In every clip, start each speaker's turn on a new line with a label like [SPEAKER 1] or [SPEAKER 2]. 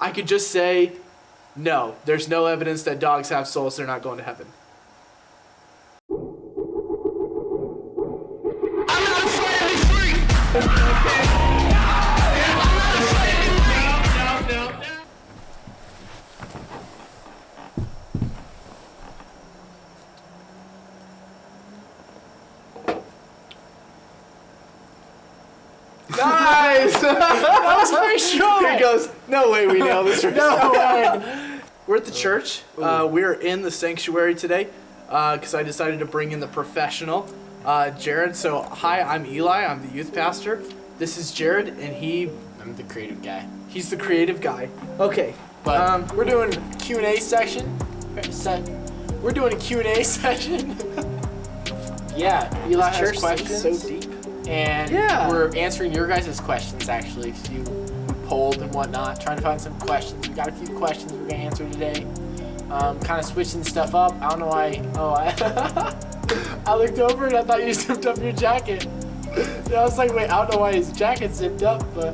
[SPEAKER 1] I could just say, no, there's no evidence that dogs have souls, they're not going to heaven. I'm not afraid to freak! No. Nice! That was very strong. Here it goes. No way we nailed this. No way. We're at the church. We're in the sanctuary today because I decided to bring in the professional, Jerod. So, hi, I'm Eli. I'm the youth pastor. This is Jerod, and
[SPEAKER 2] I'm the creative guy.
[SPEAKER 1] He's the creative guy. Okay.
[SPEAKER 2] But we're doing a Q&A section. We're doing a Q&A session. Yeah, Eli has questions.
[SPEAKER 1] So deep.
[SPEAKER 2] And we're answering your guys' questions, actually, because you polled and whatnot, trying to find some questions. We got a few questions we're going to answer today. Kind of switching stuff up. I don't know why. I looked over and I thought you zipped up your jacket. And I was like, wait, I don't know why his jacket's zipped up, but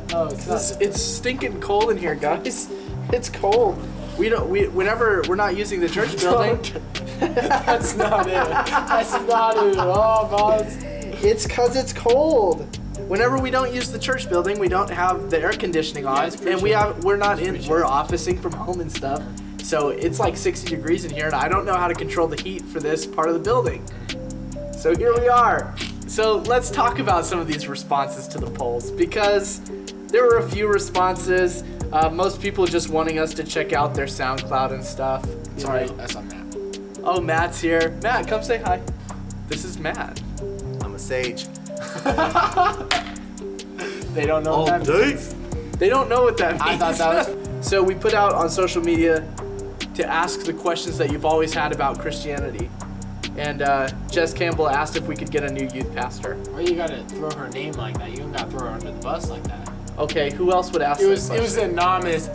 [SPEAKER 1] it's stinking cold in here, guys. It's cold. Whenever we're not using the church building.
[SPEAKER 2] That's not it. That's not it at all, boss.
[SPEAKER 1] It's because it's cold. Whenever we don't use the church building, we don't have the air conditioning on, and we're officing from home and stuff. So it's like 60 degrees in here, and I don't know how to control the heat for this part of the building. So here we are. So let's talk about some of these responses to the polls, because there were a few responses. Most people just wanting us to check out their SoundCloud and stuff.
[SPEAKER 2] Sorry, that's on Matt.
[SPEAKER 1] Oh, Matt's here. Matt, come say hi. This is Matt.
[SPEAKER 3] I'm a sage.
[SPEAKER 2] They don't know what that means.
[SPEAKER 1] They don't know what that means.
[SPEAKER 2] I thought that was...
[SPEAKER 1] So we put out on social media to ask the questions that you've always had about Christianity. And Jess Campbell asked if we could get a new youth pastor.
[SPEAKER 2] Why you gotta throw her name like that? You don't gotta throw her under the bus like that.
[SPEAKER 1] Okay, who else would ask
[SPEAKER 2] It
[SPEAKER 1] this
[SPEAKER 2] was
[SPEAKER 1] question?
[SPEAKER 2] anonymous. How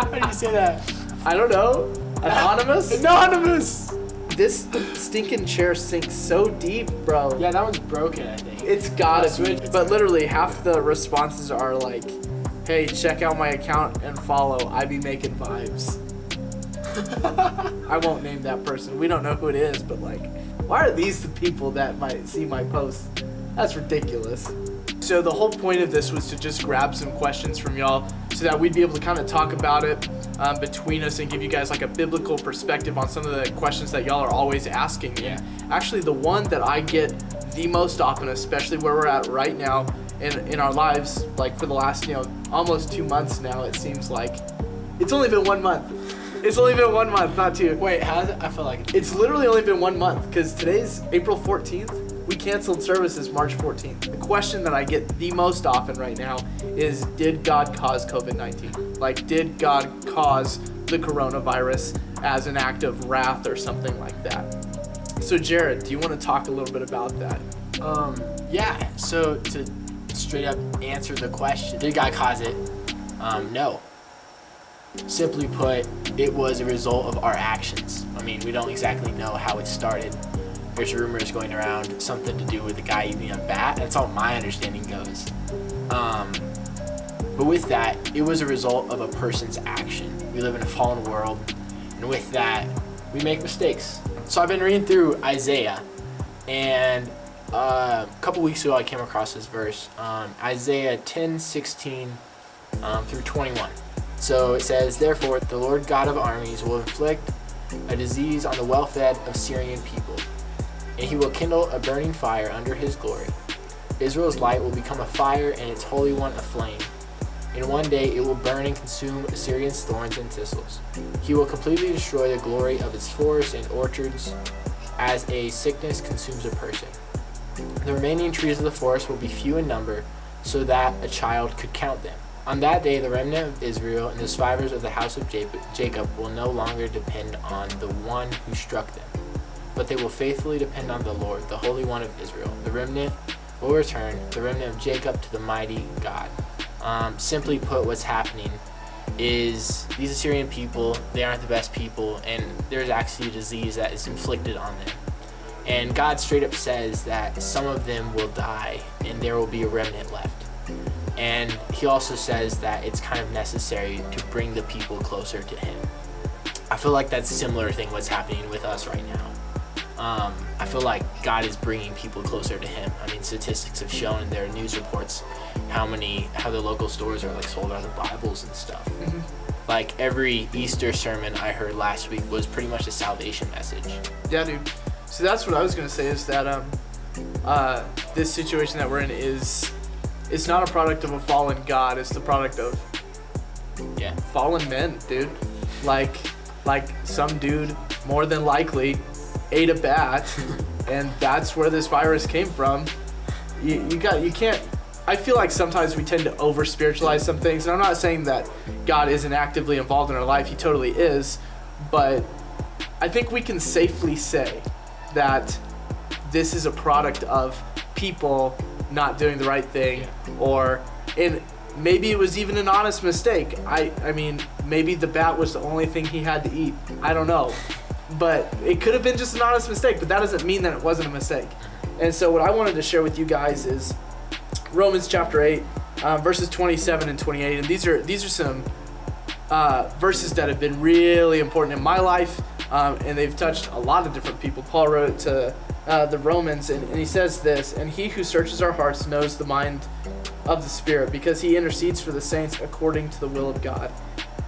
[SPEAKER 2] do you say that?
[SPEAKER 1] I don't know. Anonymous?
[SPEAKER 2] Anonymous!
[SPEAKER 1] This stinking chair sinks so deep, bro.
[SPEAKER 2] Yeah, that one's broken, I think.
[SPEAKER 1] It's gotta be. But literally, half the responses are like, hey, check out my account and follow. I be making vibes. I won't name that person. We don't know who it is, but like, why are these the people that might see my posts? That's ridiculous. So the whole point of this was to just grab some questions from y'all so that we'd be able to kind of talk about it between us and give you guys like a biblical perspective on some of the questions that y'all are always asking.
[SPEAKER 2] Yeah.
[SPEAKER 1] And actually the one that I get the most often, especially where we're at right now in our lives, like for the last, almost 2 months now, it seems like. It's only been 1 month. It's only been 1 month, not 2.
[SPEAKER 2] Wait, how does it? I feel like
[SPEAKER 1] it's literally only been 1 month because today's April 14th. We canceled services March 14th. The question that I get the most often right now is, did God cause COVID-19? Like, did God cause the coronavirus as an act of wrath or something like that? So, Jerod, do you want to talk a little bit about that?
[SPEAKER 2] Yeah, so to straight up answer the question, did God cause it? No. Simply put, it was a result of our actions. I mean, we don't exactly know how it started. There's rumors going around, something to do with the guy eating a bat. That's all my understanding goes. But with that, it was a result of a person's action. We live in a fallen world, and with that, we make mistakes. So I've been reading through Isaiah, and a couple weeks ago I came across this verse, Isaiah 10:16 through 21. So it says, therefore, the Lord God of armies will inflict a disease on the well-fed of Syrian people, and he will kindle a burning fire under his glory. Israel's light will become a fire and its Holy One a flame. In one day it will burn and consume Assyrian's thorns and thistles. He will completely destroy the glory of its forests and orchards as a sickness consumes a person. The remaining trees of the forest will be few in number, so that a child could count them. On that day, the remnant of Israel and the survivors of the house of Jacob will no longer depend on the one who struck them, but they will faithfully depend on the Lord, the Holy One of Israel. The remnant will return, the remnant of Jacob, to the mighty God. Simply put, what's happening is these Assyrian people, they aren't the best people, and there's actually a disease that is inflicted on them. And God straight up says that some of them will die, and there will be a remnant left. And he also says that it's kind of necessary to bring the people closer to him. I feel like that's a similar thing what's happening with us right now. I feel like God is bringing people closer to him. I mean, statistics have shown in their news reports how the local stores are like sold out of Bibles and stuff.
[SPEAKER 1] Mm-hmm.
[SPEAKER 2] Like every Easter sermon I heard last week was pretty much a salvation message.
[SPEAKER 1] Yeah, dude. So that's what I was gonna say is that this situation that we're in is not a product of a fallen God. It's the product of fallen men, dude. Like some dude more than likely ate a bat, and that's where this virus came from. You can't. I feel like sometimes we tend to over spiritualize some things, and I'm not saying that God isn't actively involved in our life. He totally is, but I think we can safely say that this is a product of people not doing the right thing, and maybe it was even an honest mistake. I mean, maybe the bat was the only thing he had to eat. I don't know. But it could have been just an honest mistake, but that doesn't mean that it wasn't a mistake. And so what I wanted to share with you guys is Romans chapter 8, verses 27 and 28. And these are some verses that have been really important in my life, and they've touched a lot of different people. Paul wrote to the Romans, and he says this, "And he who searches our hearts knows the mind of the Spirit, because he intercedes for the saints according to the will of God.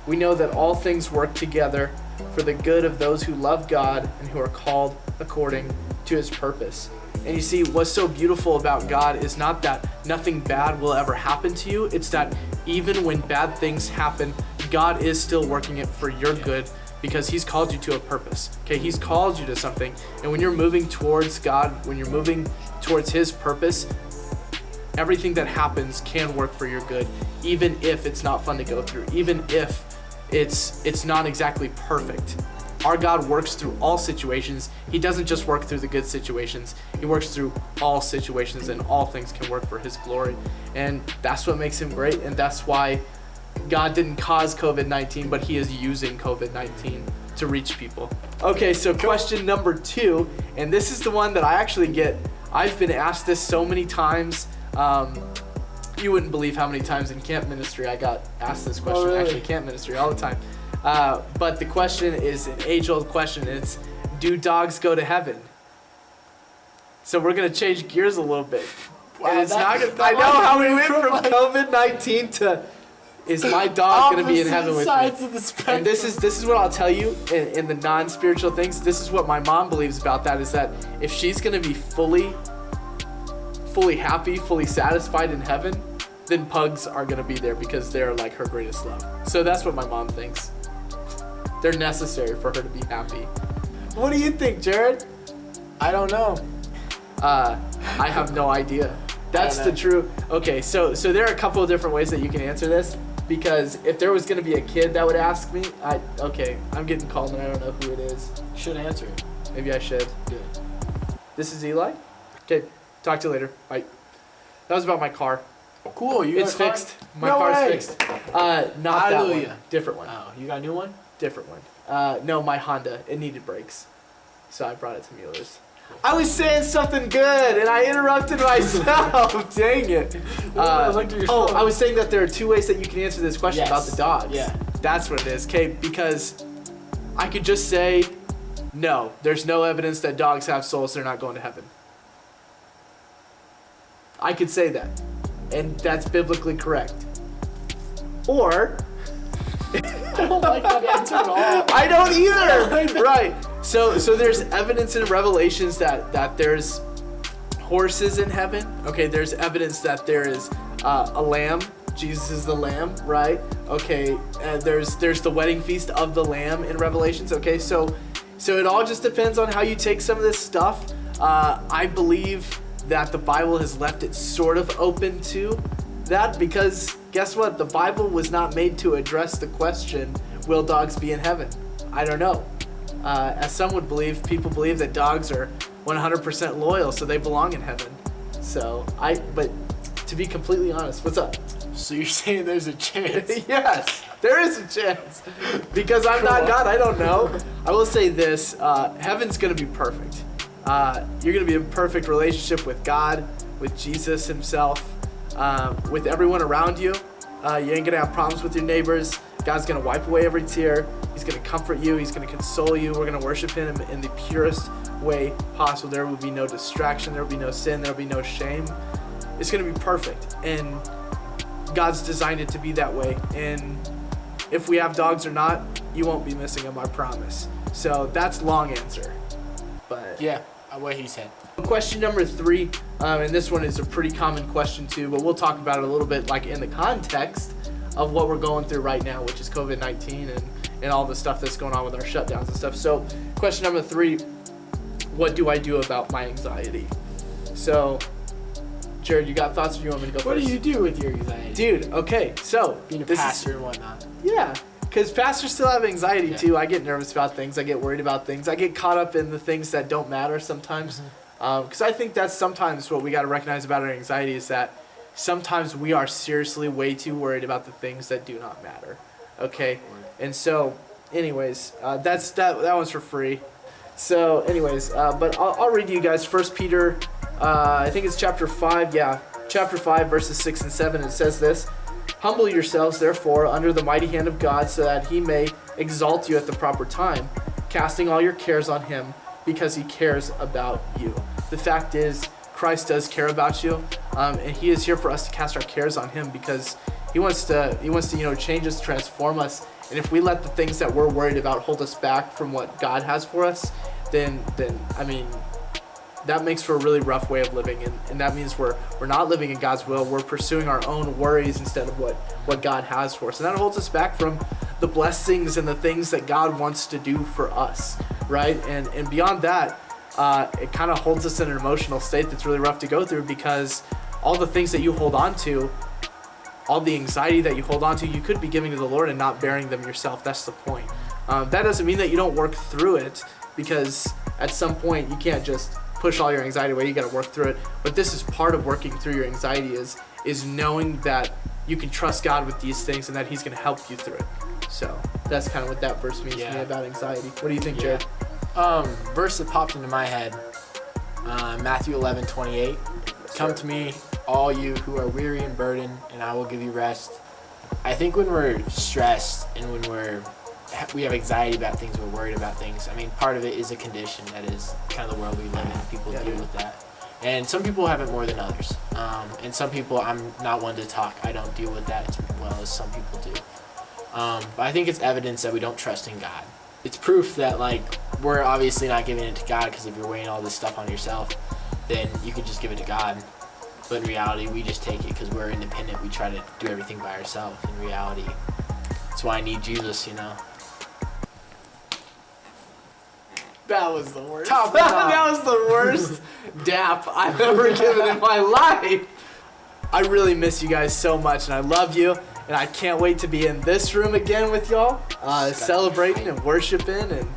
[SPEAKER 1] We know that all things work together for the good of those who love God and who are called according to his purpose." And you see, what's so beautiful about God is not that nothing bad will ever happen to you. It's that even when bad things happen, God is still working it for your good, because he's called you to a purpose. Okay, he's called you to something. And when you're moving towards God, when you're moving towards his purpose, everything that happens can work for your good, even if it's not fun to go through, even if it's not exactly perfect. Our God works through all situations. He doesn't just work through the good situations. He works through all situations, and all things can work for his glory. And that's what makes him great, and that's why God didn't cause COVID-19, but he is using COVID-19 to reach people. Okay, so question number 2, and this is the one that I actually get. I've been asked this so many times. You wouldn't believe how many times in camp ministry I got asked this question.
[SPEAKER 2] Really?
[SPEAKER 1] Actually, camp ministry all the time. But the question is an age-old question. It's, do dogs go to heaven? So we're gonna change gears a little bit.
[SPEAKER 2] Wow,
[SPEAKER 1] and it's not gonna, I know how we went from COVID-19 to, is my dog gonna be in heaven with me?
[SPEAKER 2] Of the spectrum.
[SPEAKER 1] And this is what I'll tell you in the non-spiritual things. This is what my mom believes about that, is that if she's gonna be fully happy, fully satisfied in heaven, then pugs are gonna be there because they're like her greatest love. So that's what my mom thinks. They're necessary for her to be happy. What do you think, Jerod?
[SPEAKER 2] I don't know.
[SPEAKER 1] I have no idea. That's the true. Okay, so there are a couple of different ways that you can answer this, because if there was gonna be a kid that would ask me, I'm getting called and I don't know who it is.
[SPEAKER 2] You should answer.
[SPEAKER 1] Maybe I should.
[SPEAKER 2] Good.
[SPEAKER 1] This is Eli. Okay, talk to you later. Bye. That was about my car.
[SPEAKER 2] Cool.
[SPEAKER 1] It's fixed. My
[SPEAKER 2] No
[SPEAKER 1] car's
[SPEAKER 2] way.
[SPEAKER 1] fixed. Not that one.
[SPEAKER 2] Hallelujah.
[SPEAKER 1] Different one.
[SPEAKER 2] Oh, you got a new one?
[SPEAKER 1] Different one. No, my Honda. It needed brakes, so I brought it to Mueller's. I was saying something good and I interrupted myself. Dang it. I was saying that there are 2 ways that you can answer this question about the dogs.
[SPEAKER 2] Yeah.
[SPEAKER 1] That's what it is. Okay, because I could just say, no, there's no evidence that dogs have souls. They're not going to heaven. I could say that, and that's biblically correct. Or
[SPEAKER 2] I don't like that answer at all.
[SPEAKER 1] I don't either. Right. So there's evidence in Revelations that there's horses in heaven. Okay, there's evidence that there is a lamb. Jesus is the lamb, right? Okay, there's the wedding feast of the lamb in Revelations. Okay, so it all just depends on how you take some of this stuff. I believe that the Bible has left it sort of open to that, because guess what? The Bible was not made to address the question, will dogs be in heaven? I don't know. As some would believe, people believe that dogs are 100% loyal, so they belong in heaven. But to be completely honest, what's up?
[SPEAKER 2] So you're saying there's a chance?
[SPEAKER 1] Yes, there is a chance. Because I'm not God, I don't know. I will say this, heaven's gonna be perfect. You're gonna be in perfect relationship with God, with Jesus himself. with everyone around you. You ain't gonna have problems with your neighbors. God's gonna wipe away every tear. He's gonna comfort you. He's gonna console you. We're gonna worship Him in the purest way possible. There will be no distraction. There will be no sin. There will be no shame. It's gonna be perfect, and God's designed it to be that way. And if we have dogs or not, you won't be missing them, I promise. So that's long answer. But
[SPEAKER 2] Yeah, what he said.
[SPEAKER 1] question number 3, and this one is a pretty common question too, but we'll talk about it a little bit like in the context of what we're going through right now, which is COVID-19 and all the stuff that's going on with our shutdowns and stuff. So question number 3, what do I do about my anxiety? So Jerod, you got thoughts, or you want me to go
[SPEAKER 2] What
[SPEAKER 1] first?
[SPEAKER 2] do you do with your anxiety?
[SPEAKER 1] Dude, okay, so
[SPEAKER 2] Being a
[SPEAKER 1] this is-
[SPEAKER 2] pastor and whatnot.
[SPEAKER 1] yeah, because pastors still have anxiety too. I get nervous about things. I get worried about things. I get caught up in the things that don't matter sometimes. Because I think that's sometimes what we got to recognize about our anxiety is that sometimes we are seriously way too worried about the things that do not matter. Okay? And so, anyways, that one's for free. So, anyways, but I'll read to you guys 1 Peter, I think it's chapter 5. Yeah, chapter 5, verses 6 and 7. It says this. Humble yourselves, therefore, under the mighty hand of God, so that He may exalt you at the proper time, casting all your cares on Him, because He cares about you. The fact is, Christ does care about you, and He is here for us to cast our cares on Him because He wants to change us, transform us. And if we let the things that we're worried about hold us back from what God has for us, then I mean, that makes for a really rough way of living, and that means we're not living in God's will. We're pursuing our own worries instead of what God has for us, and that holds us back from the blessings and the things that God wants to do for us, right? And beyond that, it kind of holds us in an emotional state that's really rough to go through, because all the things that you hold on to, all the anxiety that you hold on to, you could be giving to the Lord and not bearing them yourself. That's the point. That doesn't mean that you don't work through it, because at some point you can't just push all your anxiety away. You got to work through it. But this is part of working through your anxiety is knowing that you can trust God with these things and that He's going to help you through it. So that's kind of what that verse means to me about anxiety. What do you think, Jerod?
[SPEAKER 2] Verse that popped into my head, Matthew 11:28. Come to me, all you who are weary and burdened, and I will give you rest. I think when we're stressed and when we have anxiety about things, we're worried about things. I mean, part of it is a condition. That is kind of the world we live in. People deal with that. And some people have it more than others. And some people, I'm not one to talk. I don't deal with that as well as some people do. But I think it's evidence that we don't trust in God. It's proof that, like, we're obviously not giving it to God, because if you're weighing all this stuff on yourself, then you could just give it to God. But in reality, we just take it because we're independent. We try to do everything by ourselves. In reality, that's why I need Jesus, you know.
[SPEAKER 1] That was the worst.
[SPEAKER 2] Top
[SPEAKER 1] That was the worst dap I've ever given in my life. I really miss you guys so much, and I love you, and I can't wait to be in this room again with y'all, celebrating and worshiping, and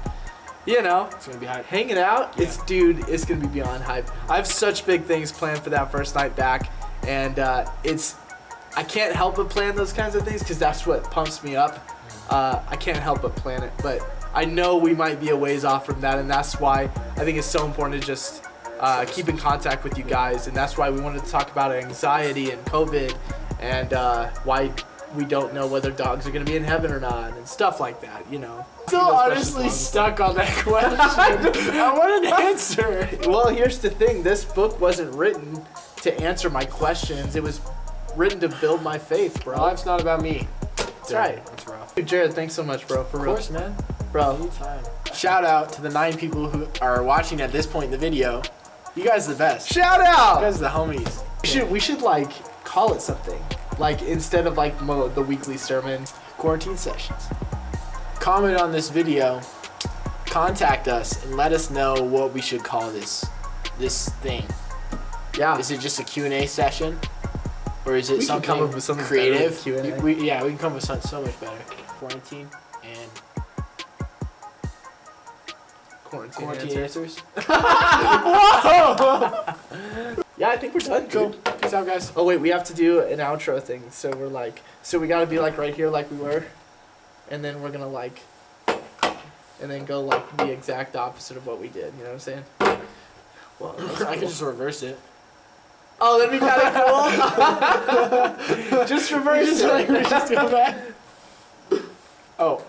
[SPEAKER 2] It's gonna be hype.
[SPEAKER 1] hanging out.
[SPEAKER 2] Yeah.
[SPEAKER 1] It's gonna be beyond hype. I have such big things planned for that first night back, and I can't help but plan those kinds of things because that's what pumps me up. I can't help but plan it, but I know we might be a ways off from that, and that's why I think it's so important to just keep in contact with you guys, and that's why we wanted to talk about anxiety and COVID and why we don't know whether dogs are going to be in heaven or not and stuff like that,
[SPEAKER 2] Still honestly stuck on that question. I want an answer.
[SPEAKER 1] Well, here's the thing. This book wasn't written to answer my questions. It was written to build my faith, bro.
[SPEAKER 2] Life's not about me.
[SPEAKER 1] That's right.
[SPEAKER 2] That's rough.
[SPEAKER 1] Dude, Jerod, thanks so much, bro. For
[SPEAKER 2] Of
[SPEAKER 1] real.
[SPEAKER 2] course, man.
[SPEAKER 1] Bro.
[SPEAKER 2] Anytime. Shout out to the 9 people who are watching at this point in the video. You guys are the best.
[SPEAKER 1] Shout
[SPEAKER 2] You
[SPEAKER 1] out!
[SPEAKER 2] guys are the homies.
[SPEAKER 1] We should like call it something. Like instead of like the weekly sermon.
[SPEAKER 2] Quarantine sessions. Comment on this video. Contact us and let us know what we should call this thing.
[SPEAKER 1] Yeah.
[SPEAKER 2] Is it just a Q&A session? Or is it
[SPEAKER 1] We can
[SPEAKER 2] something
[SPEAKER 1] come up with something
[SPEAKER 2] creative?
[SPEAKER 1] better than Q&A.
[SPEAKER 2] We can come up with something so much better. Quarantine and
[SPEAKER 1] Quarantine
[SPEAKER 2] answers.
[SPEAKER 1] Yeah, I think we're done.
[SPEAKER 2] Cool.
[SPEAKER 1] Dude.
[SPEAKER 2] Peace out, guys.
[SPEAKER 1] Oh wait, we have to do an outro thing. So we gotta be like right here like we were. And then we're gonna and then go like the exact opposite of what we did. You know what I'm saying? Well,
[SPEAKER 2] I can just reverse it.
[SPEAKER 1] Oh, that'd be kind of cool. Just reverse it.
[SPEAKER 2] Just go back. Oh.